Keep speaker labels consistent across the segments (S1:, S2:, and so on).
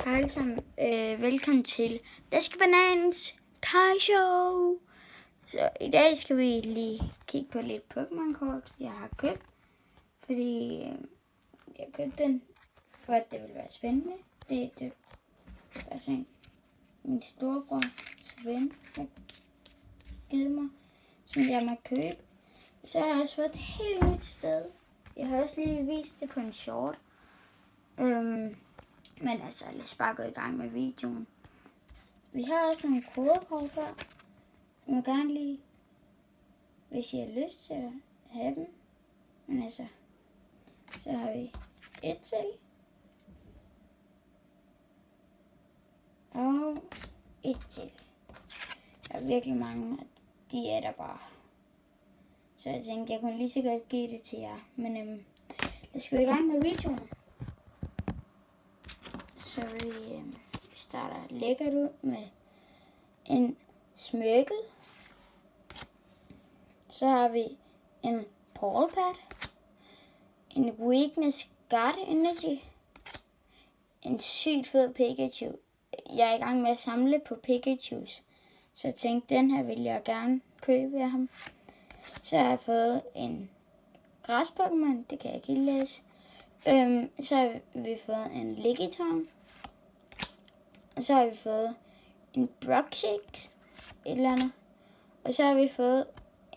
S1: Hej alle sammen. Velkommen til Daske Banans Kai Show. Så i dag skal vi lige kigge på lidt Pokémon-kort, jeg har købt. Fordi jeg købte den, for at det ville være spændende. Det er sådan min storebrors ven har givet mig, som jeg må købe. Så har jeg også fået et helt nyt sted. Jeg har også lige vist det på en short. Men altså, lad os bare gå i gang med videoen. Vi har også nogle kodekort her. I må gerne lige, hvis I har lyst til at have dem. Men altså, så har vi et til. Og et til. Der er virkelig mange, og de er der bare. Så jeg tænkte, jeg kunne lige så godt give det til jer. Men lad os gå i gang med videoen. Så vi starter lækkert ud med en smørkel. Så har vi en Pawpad, en Weakness Guard Energy, en sygt fed Pikachu. Jeg er i gang med at samle på Pikachus, så jeg tænkte, den her vil jeg gerne købe af ham. Så har jeg fået en græs-Pokémon, det kan jeg ikke læse. Så har vi fået en Lickitung. Og så har vi fået en Broxix, et eller andet. Og så har vi fået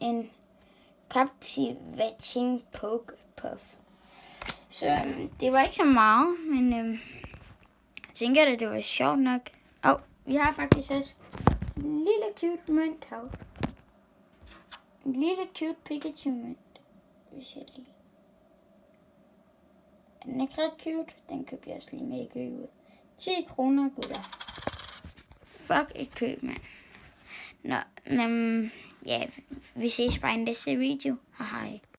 S1: en Captivating Pokepuff. Så det var ikke så meget, men jeg tænker, at det var sjovt nok. Og vi har faktisk også en lille cute mønt her. En lille cute Pikachu mønt, hvis jeg lige. Den er ikke ret cute. Den købte jeg også lige med i købet. 10 kroner, gutter. Fuck et køb, mand. Nå, ja, vi ses bare i næste video. Hej.